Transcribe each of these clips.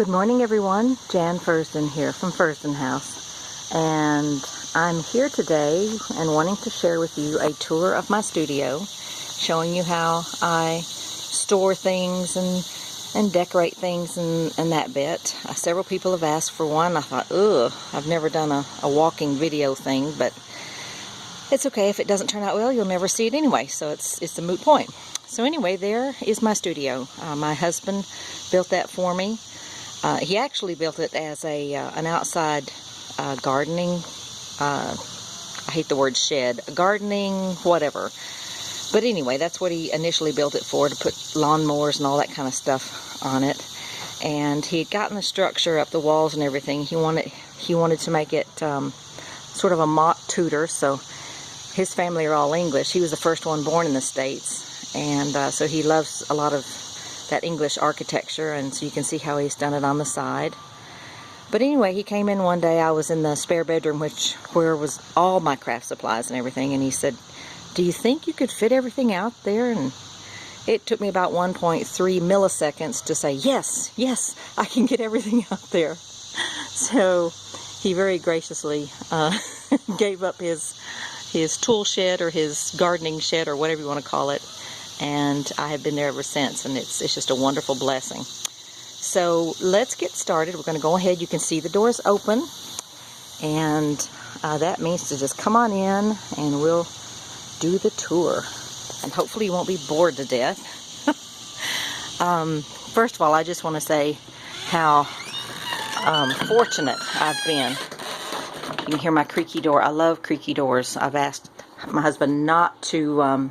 Good morning, everyone. Jan Fursdon here from Fursdon House, and I'm here today and wanting to share with you a tour of my studio, showing you how I store things and decorate things and that bit. Several people have asked for one. I thought, ugh, I've never done a walking video thing, but it's okay. If it doesn't turn out well, you'll never see it anyway, so it's a moot point. So anyway, there is my studio. My husband built that for me. He actually built it as an outside gardening, I hate the word shed, gardening whatever. But anyway, that's what he initially built it for, to put lawnmowers and all that kind of stuff on it. And he had gotten the structure up, the walls and everything. He wanted to make it sort of a mock Tudor, so his family are all English. He was the first one born in the States, and so he loves a lot of that English architecture, and so you can see how he's done it on the side. But anyway, he came in one day. I was in the spare bedroom, where was all my craft supplies and everything, and he said, "Do you think you could fit everything out there?" And it took me about 1.3 milliseconds to say, yes, I can get everything out there. So he very graciously gave up his tool shed, or his gardening shed, or whatever you want to call it. And I have been there ever since, and it's just a wonderful blessing. So let's get started. We're going to go ahead. You can see the doors open, and that means to just come on in and we'll do the tour. And hopefully you won't be bored to death. First of all, I just want to say how fortunate I've been. You can hear my creaky door. I love creaky doors. I've asked my husband not to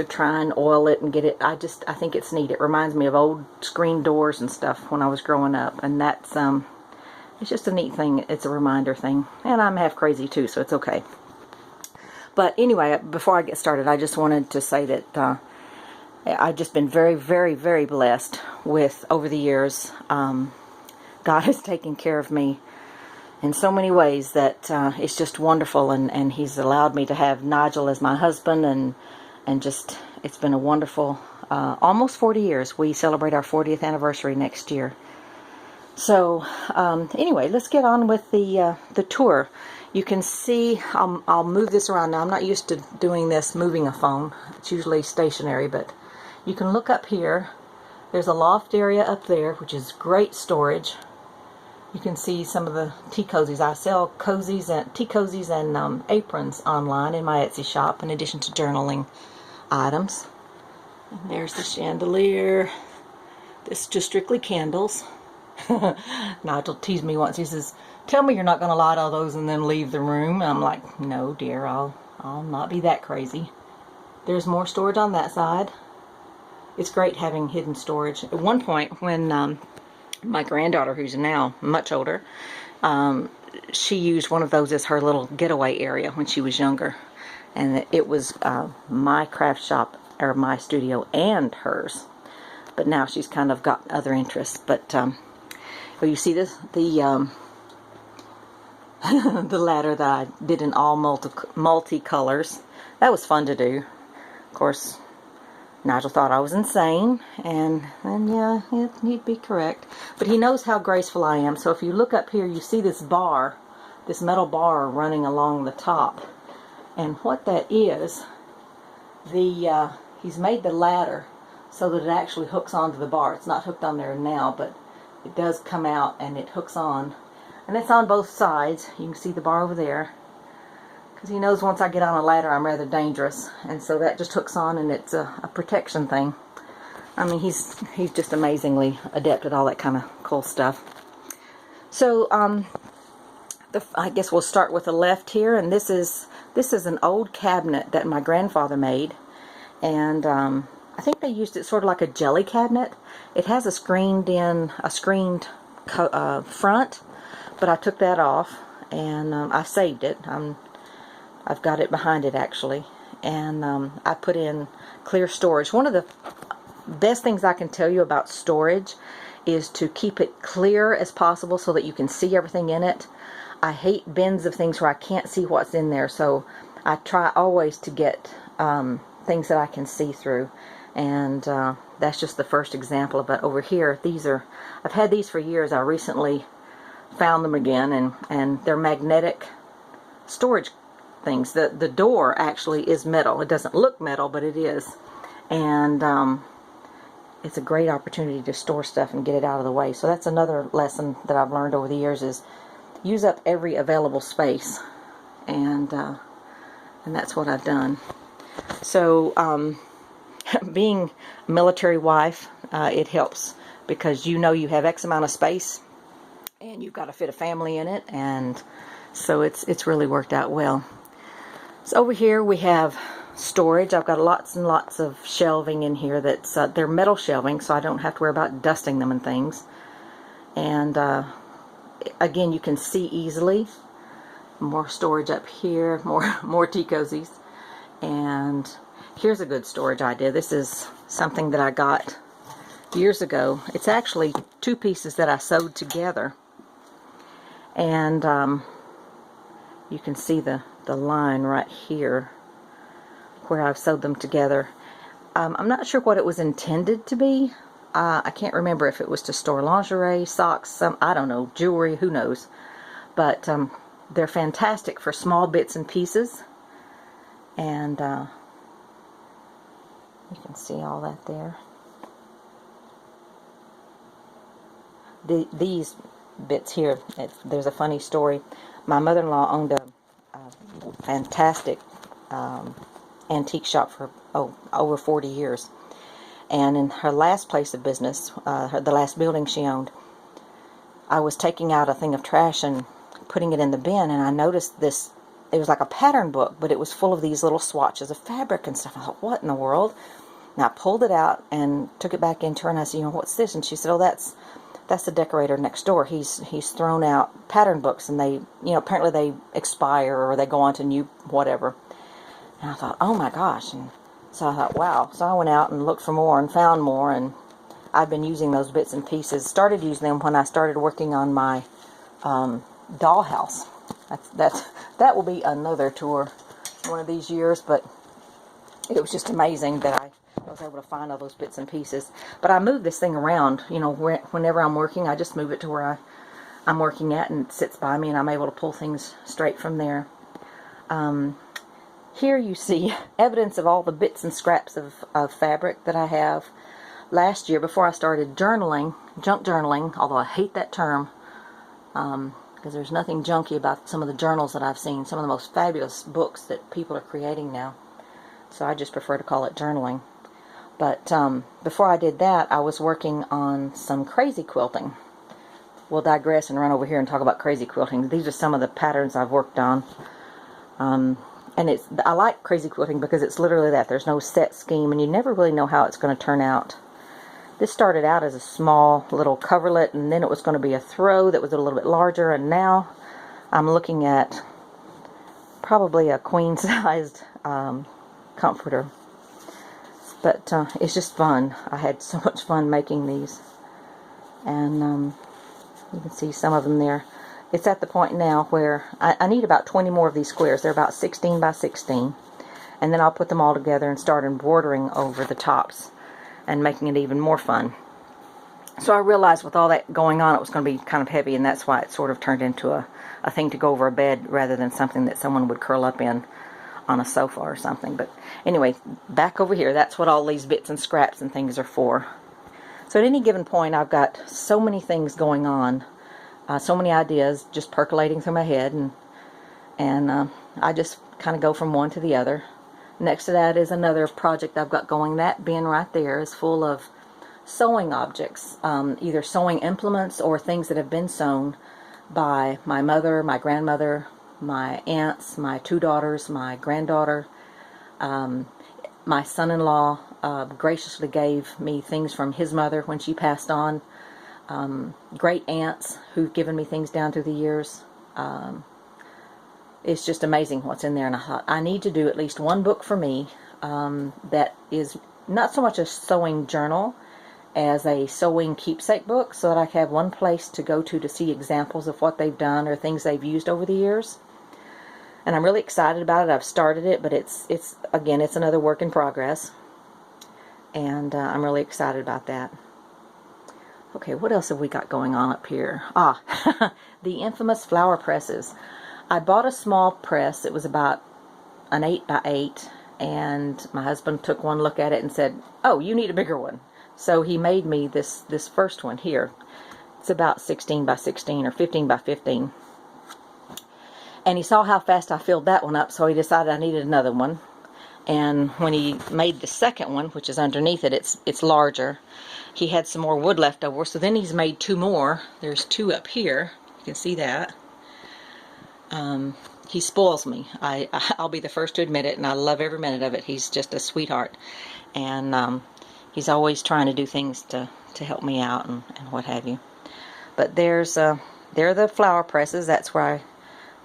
try and oil it and get it. I think it's neat. It reminds me of old screen doors and stuff when I was growing up, and that's it's just a neat thing. It's a reminder thing, and I'm half crazy too, so it's okay. But anyway, before I get started, I just wanted to say that I've just been very, very, very blessed with, over the years. God has taken care of me in so many ways that it's just wonderful, and He's allowed me to have Nigel as my husband, and just, it's been a wonderful, almost 40 years. We celebrate our 40th anniversary next year. So, anyway, let's get on with the tour. You can see, I'll move this around now. I'm not used to doing this, moving a phone. It's usually stationary, but you can look up here. There's a loft area up there, which is great storage. You can see some of the tea cozies. I sell tea cozies and aprons online in my Etsy shop, in addition to journaling items. And there's the chandelier. This is just strictly candles. Nigel teased me once. He says, "Tell me you're not going to light all those and then leave the room." And I'm like, "No, dear, I'll not be that crazy." There's more storage on that side. It's great having hidden storage. At one point, when my granddaughter, who's now much older, she used one of those as her little getaway area when she was younger. And it was my craft shop, or my studio, and hers. But now she's kind of got other interests. But well, you see this, the the ladder that I did in all multi-colors. That was fun to do. Of course, Nigel thought I was insane, and yeah, he'd be correct. But he knows how graceful I am. So if you look up here, you see this bar, this metal bar running along the top. And what that is, he's made the ladder so that it actually hooks onto the bar. It's not hooked on there now, but it does come out and it hooks on. And it's on both sides. You can see the bar over there. Because he knows once I get on a ladder, I'm rather dangerous. And so that just hooks on, and it's a protection thing. I mean, he's just amazingly adept at all that kind of cool stuff. So, I guess we'll start with the left here. And this is an old cabinet that my grandfather made. And I think they used it sort of like a jelly cabinet. It has a screened front, but I took that off, and I saved it. I've got it behind it, actually, and I put in clear storage. One of the best things I can tell you about storage is to keep it clear as possible so that you can see everything in it. I hate bins of things where I can't see what's in there, so I try always to get things that I can see through. And that's just the first example. But over here, these are, I've had these for years. I recently found them again, and they're magnetic storage things. The door actually is metal. It doesn't look metal, but it is. And it's a great opportunity to store stuff and get it out of the way. So that's another lesson that I've learned over the years, is use up every available space. And that's what I've done. So being a military wife, it helps, because you know you have X amount of space and you've got to fit a family in it, and so it's really worked out well. So over here we have storage. I've got lots and lots of shelving in here that's they're metal shelving, so I don't have to worry about dusting them and things. And again, you can see easily. More storage up here, more tea cozies. And here's a good storage idea. This is something that I got years ago. It's actually two pieces that I sewed together, and you can see the line right here where I've sewed them together. I'm not sure what it was intended to be. I can't remember if it was to store lingerie, socks, I don't know, jewelry, who knows. But they're fantastic for small bits and pieces. And you can see all that there. These bits here, there's a funny story. My mother-in-law owned a fantastic antique shop for over 40 years. And in her last place of business, the last building she owned, I was taking out a thing of trash and putting it in the bin, and I noticed this. It was like a pattern book, but it was full of these little swatches of fabric and stuff. I thought, what in the world? And I pulled it out and took it back into her, and I said, what's this? And she said, oh, that's the decorator next door. He's thrown out pattern books, and they, apparently they expire, or they go on to new whatever. And I thought, oh my gosh. And so I thought, wow. So I went out and looked for more and found more, and I've been using those bits and pieces. Started using them when I started working on my dollhouse. That will be another tour one of these years, but it was just amazing that I was able to find all those bits and pieces. But I move this thing around, whenever I'm working. I just move it to where I'm working at, and it sits by me, and I'm able to pull things straight from there. Here you see evidence of all the bits and scraps of fabric that I have. Last year, before I started journaling, junk journaling, although I hate that term, because there's nothing junky about some of the journals that I've seen, some of the most fabulous books that people are creating now. So I just prefer to call it journaling. But before I did that, I was working on some crazy quilting. We'll digress and run over here and talk about crazy quilting. These are some of the patterns I've worked on. And I like crazy quilting because it's literally that. There's no set scheme, and you never really know how it's going to turn out. This started out as a small little coverlet, and then it was going to be a throw that was a little bit larger, and now I'm looking at probably a queen-sized comforter. But it's just fun. I had so much fun making these. And you can see some of them there. It's at the point now where I need about 20 more of these squares. They're about 16 by 16. And then I'll put them all together and start embroidering over the tops and making it even more fun. So I realized with all that going on, it was going to be kind of heavy, and that's why it sort of turned into a thing to go over a bed rather than something that someone would curl up in on a sofa or something. But anyway, back over here, that's what all these bits and scraps and things are for. So at any given point, I've got so many things going on, so many ideas just percolating through my head, and I just kind of go from one to the other. Next to that is another project I've got going. That bin right there is full of sewing objects, either sewing implements or things that have been sewn by my mother, my grandmother, my aunts, my two daughters, my granddaughter. My son-in-law graciously gave me things from his mother when she passed on. Great aunts who've given me things down through the years. It's just amazing what's in there, and I thought I need to do at least one book for me that is not so much a sewing journal as a sewing keepsake book, so that I have one place to go to see examples of what they've done or things they've used over the years. And I'm really excited about it. I've started it, but it's again, it's another work in progress. and I'm really excited about that. Okay, what else have we got going on up here? The infamous flower presses. I bought a small press. It was about an 8 by 8, and my husband took one look at it and said, "Oh, you need a bigger one." So he made me this first one here. It's about 16 by 16 or 15 by 15. And he saw how fast I filled that one up, so he decided I needed another one. And when he made the second one, which is underneath it, it's larger. He had some more wood left over, so then he's made 2 more. There's 2 up here. You can see that. He spoils me. I'll be the first to admit it, and I love every minute of it. He's just a sweetheart, and he's always trying to do things to help me out and what have you. But there are the flower presses. That's where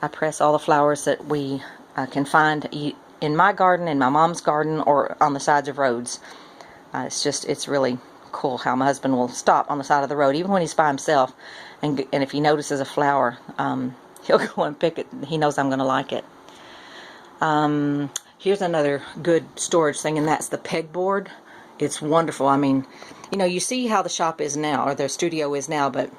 I press all the flowers that we can find in my garden, in my mom's garden, or on the sides of roads. It's really cool how my husband will stop on the side of the road, even when he's by himself, and if he notices a flower, he'll go and pick it. He knows I'm going to like it. Here's another good storage thing, and that's the pegboard. It's wonderful. I mean, you see how the shop is now, or the studio is now, but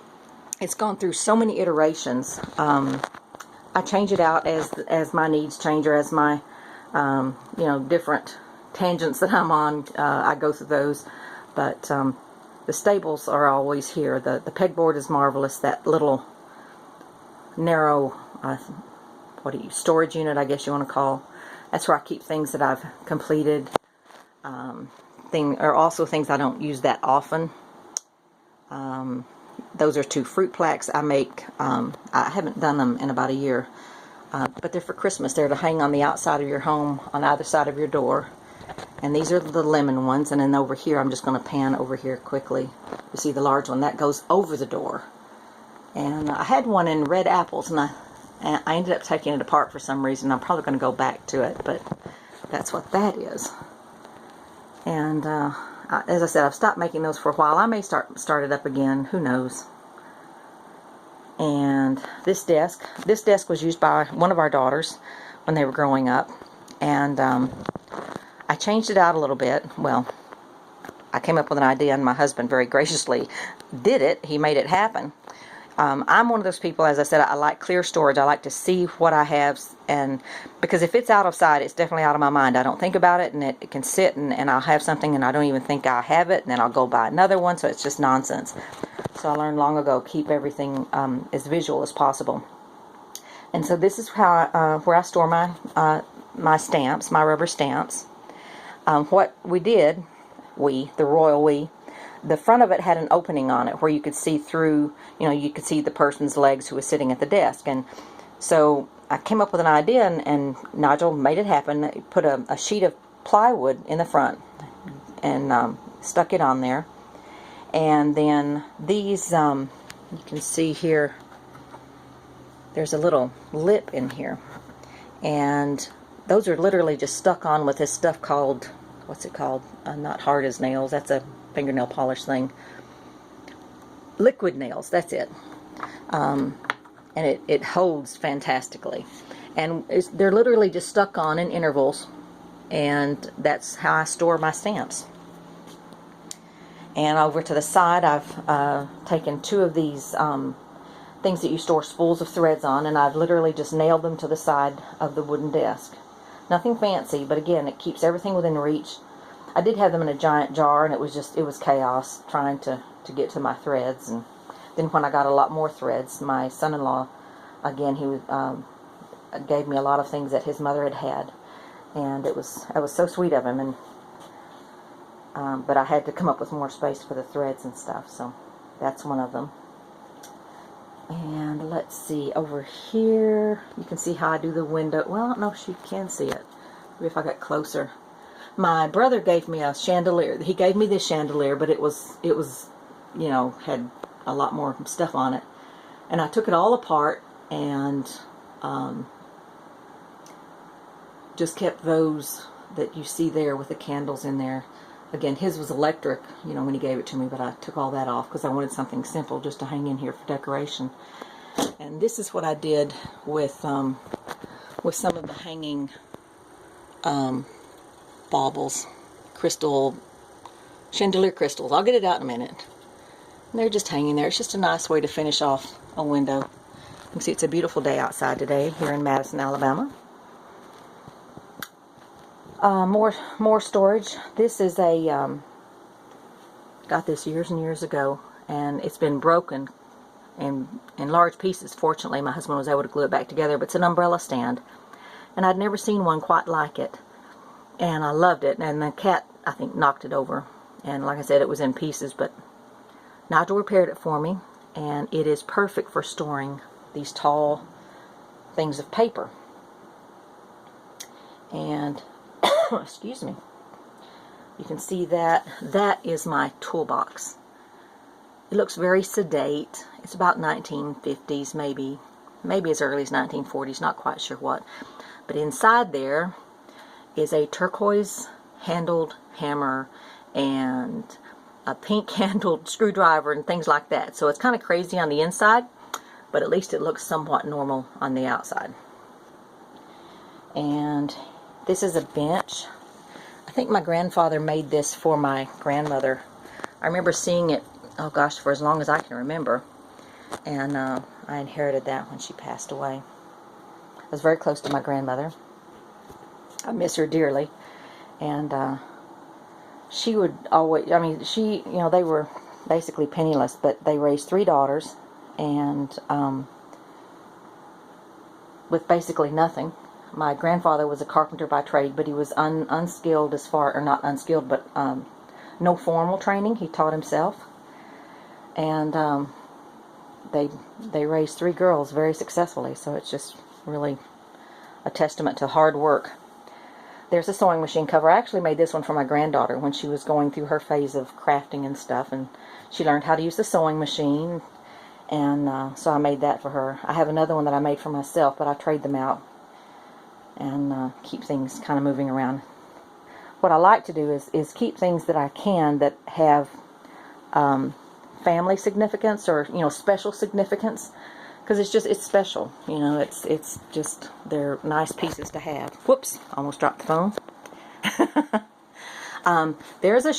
it's gone through so many iterations. I change it out as my needs change, or as my different tangents that I'm on. I go through those, but the staples are always here. The pegboard is marvelous. That little narrow storage unit, I guess you want to call. That's where I keep things that I've completed. Or also things I don't use that often. Those are 2 fruit plaques I make. I haven't done them in about a year, but they're for Christmas. They're to hang on the outside of your home, on either side of your door. And these are the lemon ones. And then over here, I'm just going to pan over here quickly. You see the large one that goes over the door. And I had one in red apples, and I ended up taking it apart for some reason. I'm probably going to go back to it, but that's what that is. And as I said, I've stopped making those for a while. I may start it up again. Who knows? And this desk was used by one of our daughters when they were growing up, and I changed it out a little bit. Well, I came up with an idea, and my husband very graciously did it. He made it happen. I'm one of those people, as I said, I like clear storage. I like to see what I have, and because if it's out of sight, it's definitely out of my mind. I don't think about it, and it can sit, and I'll have something, and I don't even think I have it, and then I'll go buy another one, so it's just nonsense. So I learned long ago, keep everything as visual as possible. And so this is how where I store my stamps, my rubber stamps. What we did, the royal we, the front of it had an opening on it where you could see through, you could see the person's legs who was sitting at the desk. And so I came up with an idea, and Nigel made it happen. He put a sheet of plywood in the front and stuck it on there. And then these, you can see here, there's a little lip in here. And those are literally just stuck on with this stuff called, what's it called? Not hard as nails. That's a fingernail polish thing. Liquid nails, that's it. And it holds fantastically. And they're literally just stuck on in intervals. And that's how I store my stamps. And over to the side, I've taken 2 of these things that you store spools of threads on, and I've literally just nailed them to the side of the wooden desk. Nothing fancy, but again, it keeps everything within reach. I did have them in a giant jar, and it was chaos trying to get to my threads. And then when I got a lot more threads, my son-in-law, again, he gave me a lot of things that his mother had, and it was so sweet of him. And but I had to come up with more space for the threads and stuff, so that's one of them. And let's see, over here, you can see how I do the window. Well, I don't know if you can see it. Maybe if I got closer. My brother gave me a chandelier. He gave me this chandelier, but it was had a lot more stuff on it. And I took it all apart and just kept those that you see there with the candles in there. Again, his was electric, when he gave it to me, but I took all that off because I wanted something simple just to hang in here for decoration. And this is what I did with some of the hanging baubles, crystal chandelier crystals. I'll get it out in a minute. And they're just hanging there. It's just a nice way to finish off a window. You can see it's a beautiful day outside today here in Madison, Alabama. More storage. This is a got this years and years ago, and it's been broken in large pieces. Fortunately, my husband was able to glue it back together, but it's an umbrella stand, and I'd never seen one quite like it, and I loved it. And the cat, I think, knocked it over, and like I said, it was in pieces, but Nigel repaired it for me, and it is perfect for storing these tall things of paper. And excuse me, you can see that is my toolbox. It looks very sedate. It's about 1950s, maybe as early as 1940s, not quite sure what. But inside there is a turquoise handled hammer and a pink handled screwdriver and things like that. So it's kind of crazy on the inside, but at least it looks somewhat normal on the outside. And this is a bench. I think my grandfather made this for my grandmother. I remember seeing it, oh gosh, for as long as I can remember. And I inherited that when she passed away. I was very close to my grandmother. I miss her dearly. And she would always, I mean, she, you know, they were basically penniless, but they raised 3 daughters, and with basically nothing. My grandfather was a carpenter by trade, but he was unskilled as far, or not unskilled, but no formal training. He taught himself. And they raised 3 girls very successfully, so it's just really a testament to hard work. There's a sewing machine cover. I actually made this one for my granddaughter when she was going through her phase of crafting and stuff, and she learned how to use the sewing machine, and so I made that for her. I have another one that I made for myself, but I trade them out and keep things kind of moving around. What I like to do is keep things that I can that have family significance, or, you know, special significance, because it's special, you know. It's just, they're nice pieces to have. Whoops, almost dropped the phone. There's a